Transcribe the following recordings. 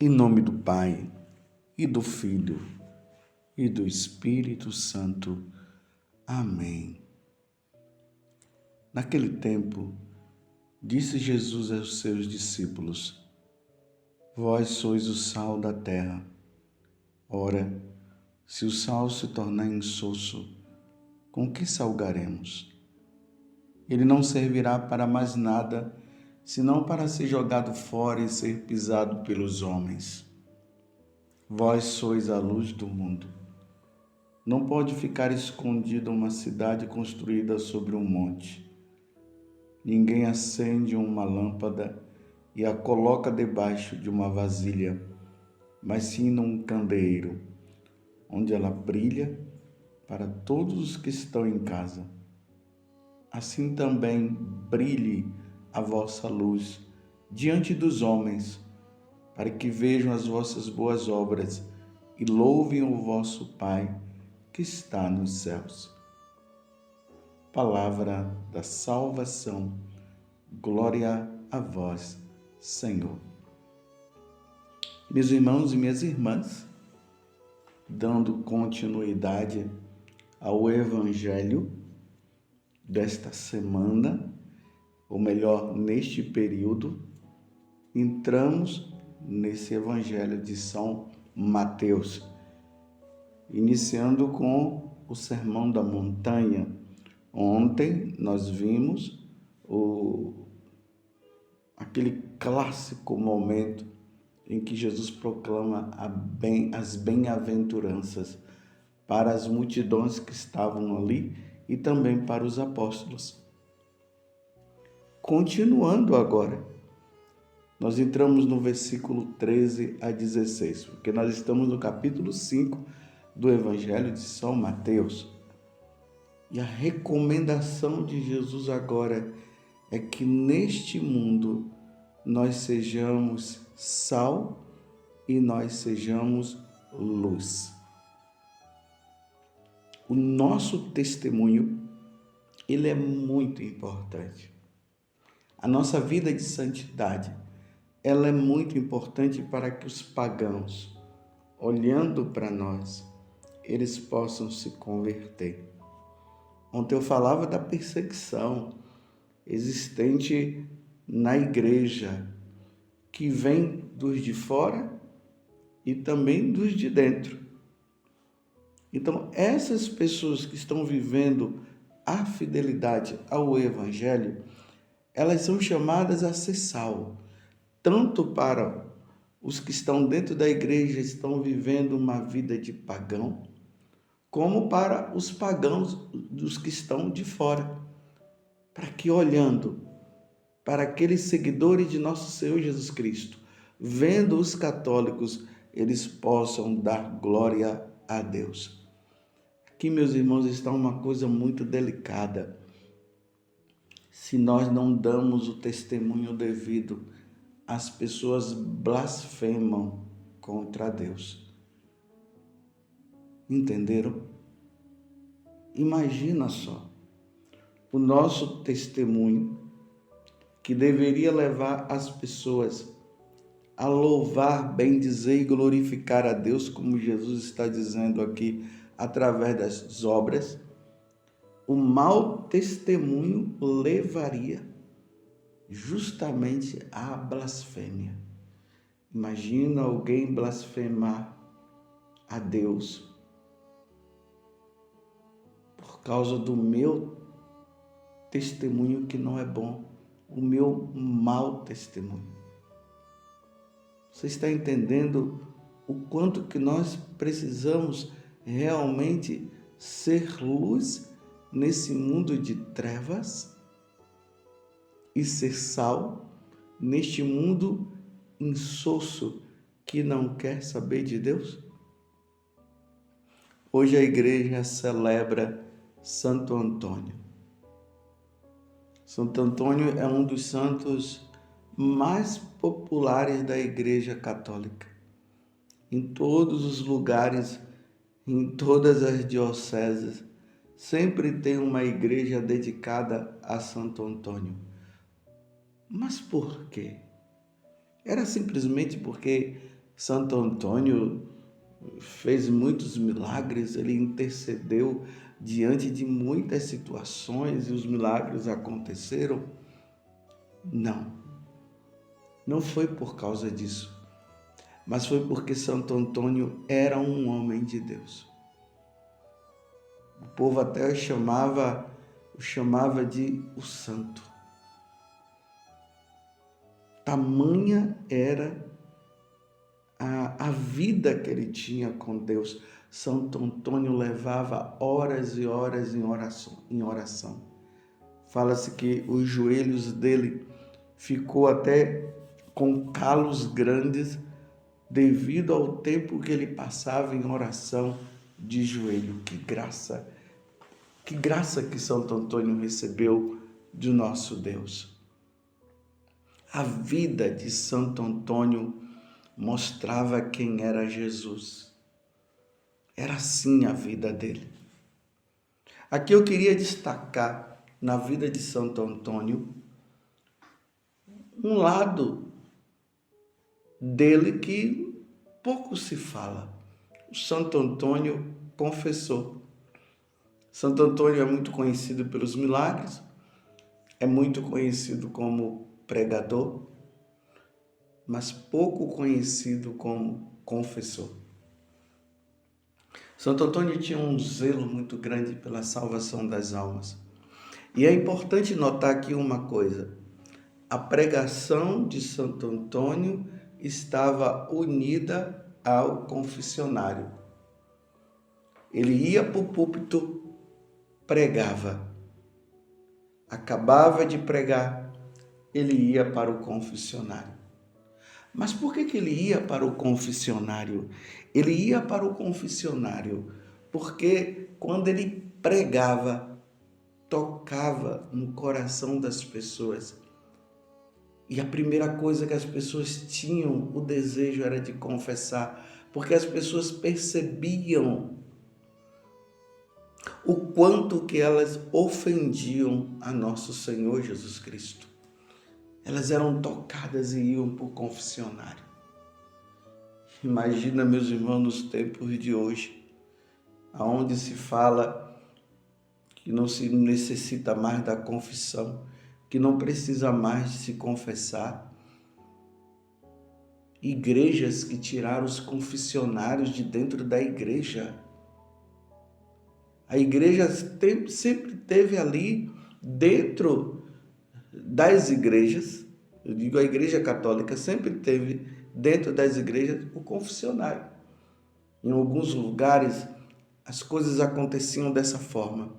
Em nome do Pai, e do Filho, e do Espírito Santo. Amém. Naquele tempo, disse Jesus aos seus discípulos: Vós sois o sal da terra. Ora, se o sal se tornar insosso, com que salgaremos? Ele não servirá para mais nada, senão para ser jogado fora e ser pisado pelos homens. Vós sois a luz do mundo. Não pode ficar escondida uma cidade construída sobre um monte. Ninguém acende uma lâmpada e a coloca debaixo de uma vasilha, mas sim num candeeiro, onde ela brilha para todos os que estão em casa. Assim também brilhe a vossa luz diante dos homens, para que vejam as vossas boas obras e louvem o vosso Pai que está nos céus. Palavra da salvação. Glória a vós, Senhor. Meus irmãos e minhas irmãs, dando continuidade ao Evangelho desta semana, ou melhor, neste período, entramos nesse Evangelho de São Mateus, iniciando com o Sermão da Montanha. Ontem nós vimos aquele clássico momento em que Jesus proclama as bem-aventuranças para as multidões que estavam ali e também para os apóstolos. Continuando agora, nós entramos no versículo 13 a 16, porque nós estamos no capítulo 5 do Evangelho de São Mateus. E a recomendação de Jesus agora é que neste mundo nós sejamos sal e nós sejamos luz. O nosso testemunho, ele é muito importante. A nossa vida de santidade, ela é muito importante para que os pagãos, olhando para nós, eles possam se converter. Ontem eu falava da perseguição existente na igreja, que vem dos de fora e também dos de dentro. Então, essas pessoas que estão vivendo a fidelidade ao Evangelho, elas são chamadas a ser sal, tanto para os que estão dentro da igreja, estão vivendo uma vida de pagão, como para os pagãos dos que estão de fora, para que olhando para aqueles seguidores de nosso Senhor Jesus Cristo, vendo os católicos, eles possam dar glória a Deus. Aqui, meus irmãos, está uma coisa muito delicada. Se nós não damos o testemunho devido, as pessoas blasfemam contra Deus. Entenderam? Imagina só, o nosso testemunho, que deveria levar as pessoas a louvar, bendizer e glorificar a Deus, como Jesus está dizendo aqui, através das obras, o mau testemunho levaria justamente à blasfêmia. Imagina alguém blasfemar a Deus por causa do meu testemunho que não é bom, o meu mau testemunho. Você está entendendo o quanto que nós precisamos realmente ser luz nesse mundo de trevas e ser sal neste mundo insosso que não quer saber de Deus? Hoje a igreja celebra Santo Antônio. Santo Antônio é um dos santos mais populares da Igreja Católica. Em todos os lugares, em todas as dioceses, sempre tem uma igreja dedicada a Santo Antônio. Mas por quê? Era simplesmente porque Santo Antônio fez muitos milagres, ele intercedeu diante de muitas situações e os milagres aconteceram? Não, não foi por causa disso, mas foi porque Santo Antônio era um homem de Deus. O povo até o chamava de o santo. Tamanha era a vida que ele tinha com Deus. Santo Antônio levava horas e horas em oração. Fala-se que os joelhos dele ficou até com calos grandes devido ao tempo que ele passava em oração de joelho. Que graça que Santo Antônio recebeu de nosso Deus. A vida de Santo Antônio mostrava quem era Jesus. Era assim a vida dele. Aqui eu queria destacar na vida de Santo Antônio um lado dele que pouco se fala. O Santo Antônio confessou. Santo Antônio é muito conhecido pelos milagres, é muito conhecido como pregador, mas pouco conhecido como confessor. Santo Antônio tinha um zelo muito grande pela salvação das almas. E é importante notar aqui uma coisa: a pregação de Santo Antônio estava unida ao confessionário. Ele ia para o púlpito, pregava. Acabava de pregar, ele ia para o confessionário. Mas por que ele ia para o confessionário? Ele ia para o confessionário porque quando ele pregava, tocava no coração das pessoas. E a primeira coisa que as pessoas tinham o desejo era de confessar, porque as pessoas percebiam o quanto que elas ofendiam a nosso Senhor Jesus Cristo. Elas eram tocadas e iam para o confessionário. Imagina, meus irmãos, nos tempos de hoje, aonde se fala que não se necessita mais da confissão, que não precisa mais de se confessar. Igrejas que tiraram os confessionários de dentro da igreja. A igreja sempre teve ali dentro das igrejas, eu digo a igreja católica, sempre teve dentro das igrejas o confessionário. Em alguns lugares as coisas aconteciam dessa forma.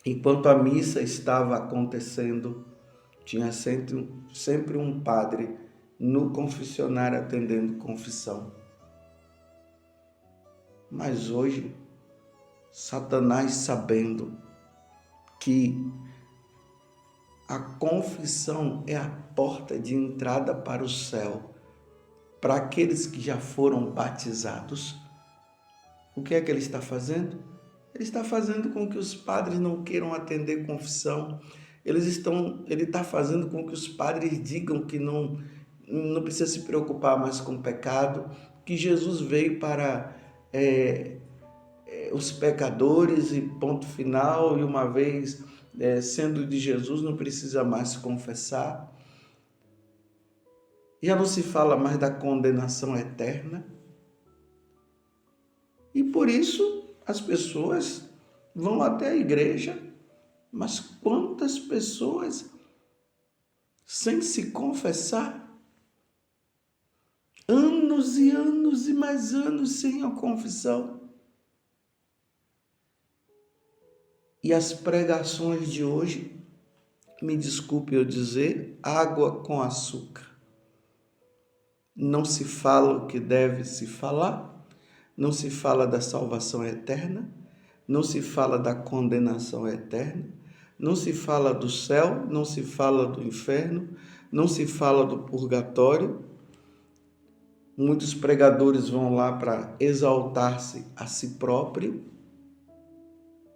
Enquanto a missa estava acontecendo, tinha sempre um padre no confessionário atendendo confissão. Mas hoje, Satanás, sabendo que a confissão é a porta de entrada para o céu, para aqueles que já foram batizados, o que é que ele está fazendo? Ele está fazendo com que os padres não queiram atender confissão. Ele está fazendo com que os padres digam que não precisa se preocupar mais com o pecado, que Jesus veio para os pecadores e ponto final, e uma vez sendo de Jesus não precisa mais se confessar. Já não se fala mais da condenação eterna. E por isso as pessoas vão até a igreja, mas quantas pessoas sem se confessar? Anos e anos e mais anos sem a confissão. E as pregações de hoje, me desculpe eu dizer, água com açúcar. Não se fala o que deve se falar, não se fala da salvação eterna, não se fala da condenação eterna, não se fala do céu, não se fala do inferno, não se fala do purgatório. Muitos pregadores vão lá para exaltar-se a si próprio,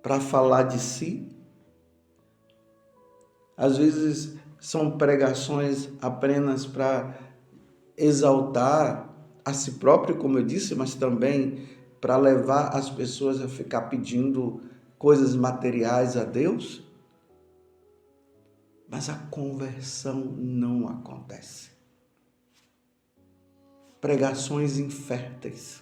para falar de si. Às vezes são pregações apenas para exaltar a si próprio, como eu disse, mas também para levar as pessoas a ficar pedindo coisas materiais a Deus, mas a conversão não acontece. Pregações inférteis,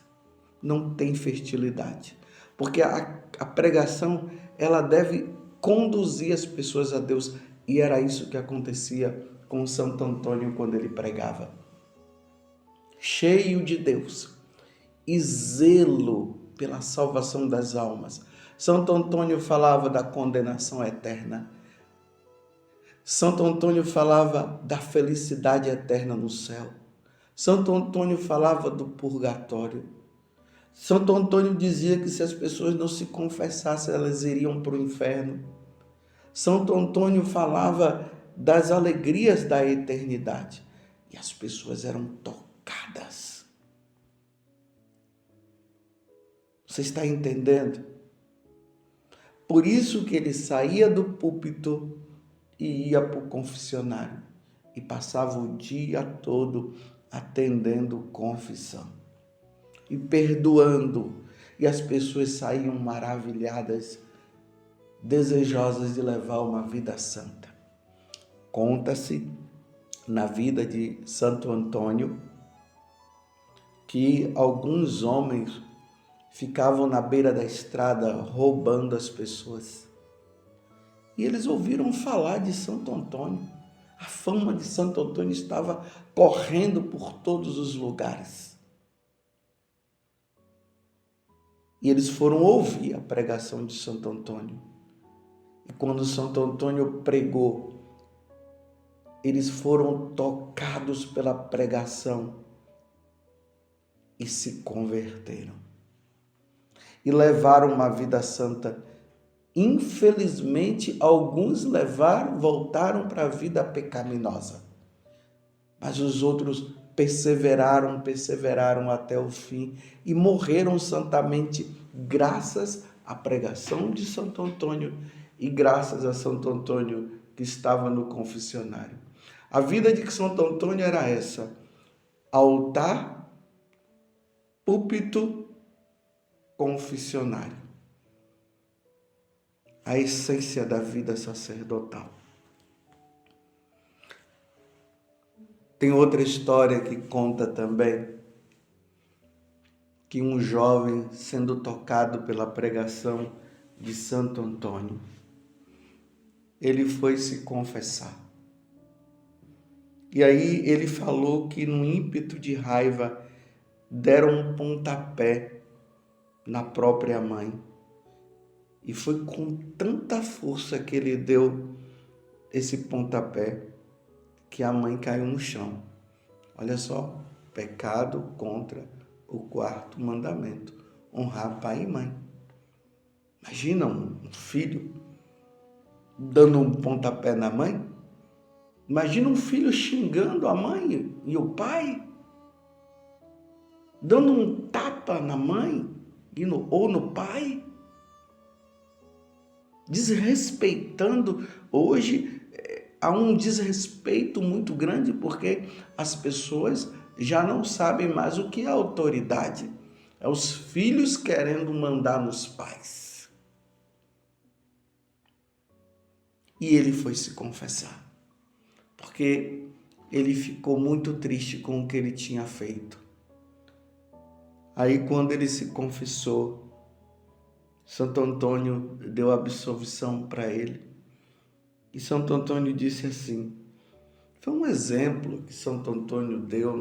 não tem fertilidade, porque a pregação ela deve conduzir as pessoas a Deus, e era isso que acontecia com Santo Antônio quando ele pregava. Cheio de Deus e zelo pela salvação das almas. Santo Antônio falava da condenação eterna. Santo Antônio falava da felicidade eterna no céu. Santo Antônio falava do purgatório. Santo Antônio dizia que se as pessoas não se confessassem, elas iriam para o inferno. Santo Antônio falava das alegrias da eternidade. E as pessoas eram tocadas. Você está entendendo? Por isso que ele saía do púlpito e ia para o confessionário. E passava o dia todo atendendo confissão. E perdoando. E as pessoas saíam maravilhadas, desejosas de levar uma vida santa. Conta-se na vida de Santo Antônio que alguns homens ficavam na beira da estrada roubando as pessoas. E eles ouviram falar de Santo Antônio. A fama de Santo Antônio estava correndo por todos os lugares. E eles foram ouvir a pregação de Santo Antônio. E quando Santo Antônio pregou, eles foram tocados pela pregação e se converteram. E levaram uma vida santa. Infelizmente, alguns voltaram para a vida pecaminosa. Mas os outros perseveraram até o fim e morreram santamente, graças à pregação de Santo Antônio e graças a Santo Antônio que estava no confessionário. A vida de Santo Antônio era essa: altar, púlpito, confessionário. A essência da vida sacerdotal. Tem outra história que conta também que um jovem, sendo tocado pela pregação de Santo Antônio, ele foi se confessar. E aí ele falou que no ímpeto de raiva deram um pontapé na própria mãe. E foi com tanta força que ele deu esse pontapé que a mãe caiu no chão. Olha só, pecado contra o quarto mandamento: honrar pai e mãe. Imagina um filho dando um pontapé na mãe. Imagina um filho xingando a mãe e o pai, dando um tapa na mãe ou no pai, desrespeitando. Hoje há um desrespeito muito grande porque as pessoas já não sabem mais o que é autoridade. É os filhos querendo mandar nos pais. E ele foi se confessar, porque ele ficou muito triste com o que ele tinha feito. Aí, quando ele se confessou, Santo Antônio deu absolvição para ele. E Santo Antônio disse assim, foi um exemplo que Santo Antônio deu,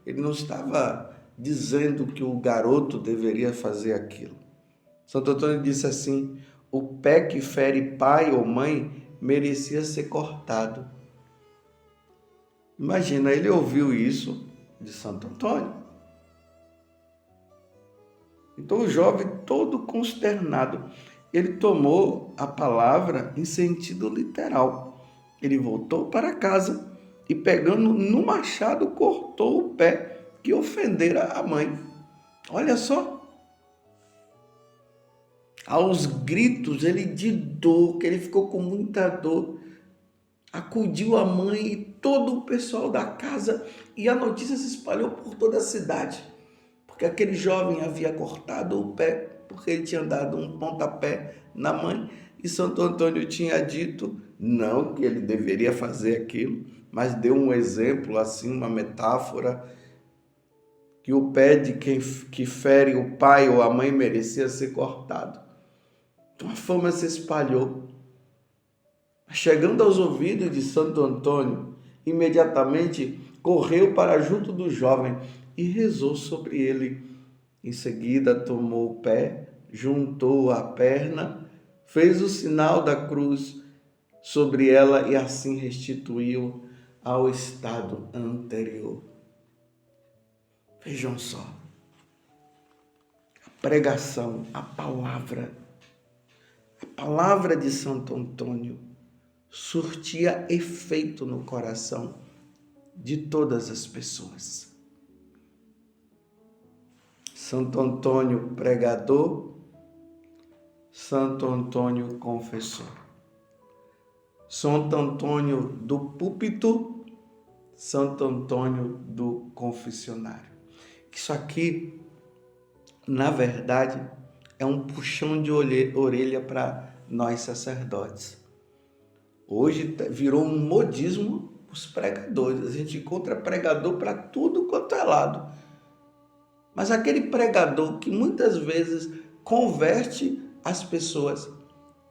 ele não estava dizendo que o garoto deveria fazer aquilo. Santo Antônio disse assim, o pé que fere pai ou mãe merecia ser cortado. Imagina, ele ouviu isso de Santo Antônio. Então o jovem, todo consternado, ele tomou a palavra em sentido literal. Ele voltou para casa e, pegando no machado, cortou o pé que ofendera a mãe. Olha só. Aos gritos, ele de dor, que ele ficou com muita dor. acudiu a mãe e todo o pessoal da casa, e a notícia se espalhou por toda a cidade, porque aquele jovem havia cortado o pé, porque ele tinha dado um pontapé na mãe, e Santo Antônio tinha dito, não que ele deveria fazer aquilo, mas deu um exemplo, assim, uma metáfora, que o pé de quem que fere o pai ou a mãe merecia ser cortado. Então a fama se espalhou. Chegando aos ouvidos de Santo Antônio, imediatamente correu para junto do jovem e rezou sobre ele. Em seguida, tomou o pé, juntou a perna, fez o sinal da cruz sobre ela e assim restituiu ao estado anterior. Vejam só, a pregação, a palavra de Santo Antônio surtia efeito no coração de todas as pessoas. Santo Antônio pregador, Santo Antônio confessor. Santo Antônio do púlpito, Santo Antônio do confessionário. Isso aqui, na verdade, é um puxão de orelha para nós sacerdotes. Hoje virou um modismo os pregadores. A gente encontra pregador para tudo quanto é lado. Mas aquele pregador que muitas vezes converte as pessoas,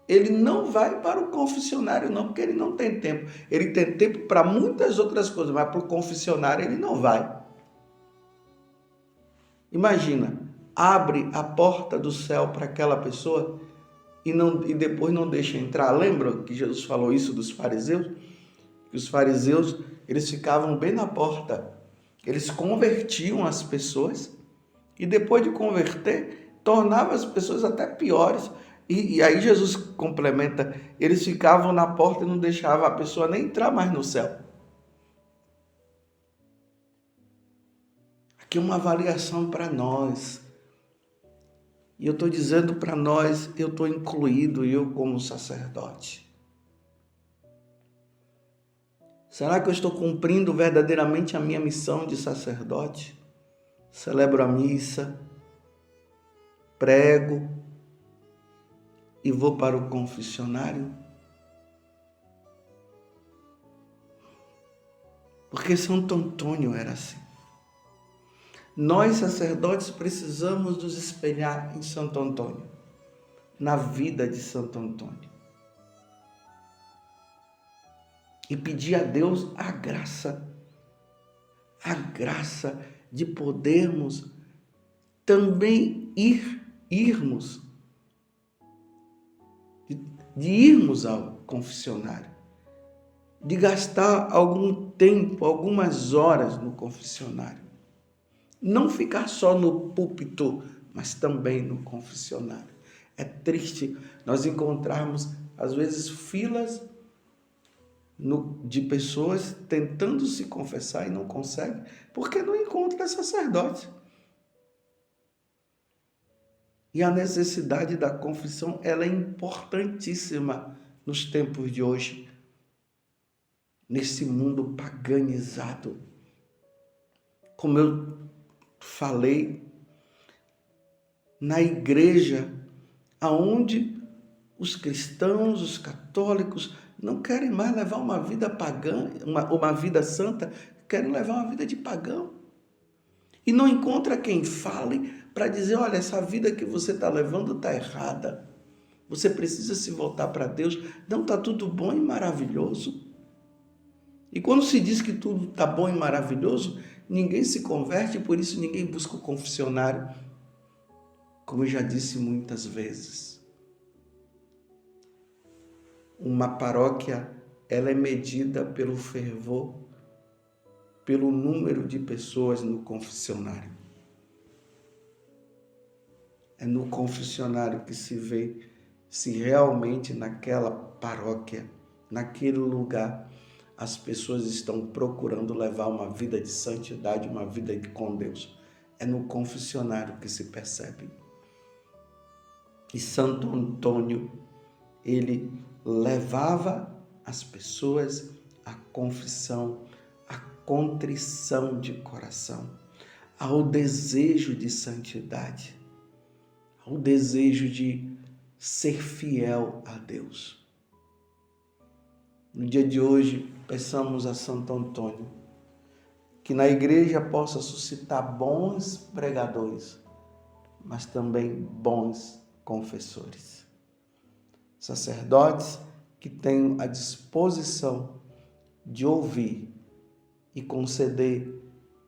ele não vai para o confessionário não, porque ele não tem tempo. Ele tem tempo para muitas outras coisas, mas para o confessionário ele não vai. Imagina, abre a porta do céu para aquela pessoa e depois não deixa entrar. Lembra que Jesus falou isso dos fariseus? Que os fariseus, eles ficavam bem na porta. Eles convertiam as pessoas e depois de converter, tornavam as pessoas até piores. E aí Jesus complementa, eles ficavam na porta e não deixavam a pessoa nem entrar mais no céu. Aqui é uma avaliação para nós. E eu estou dizendo para nós, eu estou incluído, eu como sacerdote. Será que eu estou cumprindo verdadeiramente a minha missão de sacerdote? Celebro a missa, prego e vou para o confessionário? Porque Santo Antônio era assim. Nós, sacerdotes, precisamos nos espelhar em Santo Antônio, na vida de Santo Antônio. E pedir a Deus a graça de podermos também irmos ao confessionário, de gastar algum tempo, algumas horas no confessionário. Não ficar só no púlpito, mas também no confessionário. É triste nós encontrarmos, às vezes, filas de pessoas tentando se confessar e não conseguem, porque não encontra sacerdote. E a necessidade da confissão, ela é importantíssima nos tempos de hoje, nesse mundo paganizado. Como eu falei, na igreja, aonde os cristãos, os católicos, não querem mais levar uma vida pagã, uma vida santa, querem levar uma vida de pagão. E não encontra quem fale para dizer, olha, essa vida que você está levando está errada. Você precisa se voltar para Deus. Não está tudo bom e maravilhoso. E quando se diz que tudo está bom e maravilhoso, ninguém se converte, por isso ninguém busca o confessionário. Como eu já disse muitas vezes. Uma paróquia, ela é medida pelo fervor, pelo número de pessoas no confessionário. É no confessionário que se vê se realmente naquela paróquia, naquele lugar, as pessoas estão procurando levar uma vida de santidade, uma vida com Deus. É no confessionário que se percebe. E Santo Antônio, ele levava as pessoas a confissão, a contrição de coração, ao desejo de santidade, ao desejo de ser fiel a Deus. No dia de hoje, peçamos a Santo Antônio que na igreja possa suscitar bons pregadores, mas também bons confessores. Sacerdotes que tenham a disposição de ouvir e conceder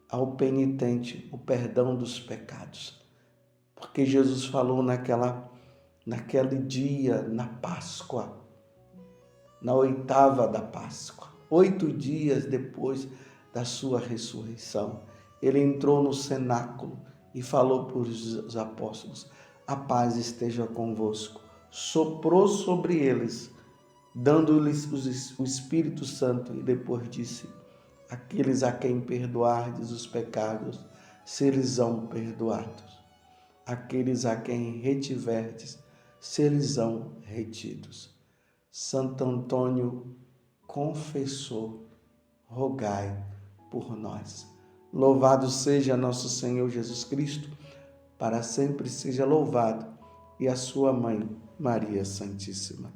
ao penitente o perdão dos pecados. Porque Jesus falou naquele dia, na Páscoa, na 8ª da Páscoa, 8 dias depois da sua ressurreição, ele entrou no cenáculo e falou para os apóstolos: a paz esteja convosco. Soprou sobre eles, dando-lhes o Espírito Santo, e depois disse: aqueles a quem perdoardes os pecados, serão perdoados. Aqueles a quem retiverdes, serão retidos. Santo Antônio, confessor, rogai por nós. Louvado seja nosso Senhor Jesus Cristo, para sempre seja louvado, e a sua mãe, Maria Santíssima.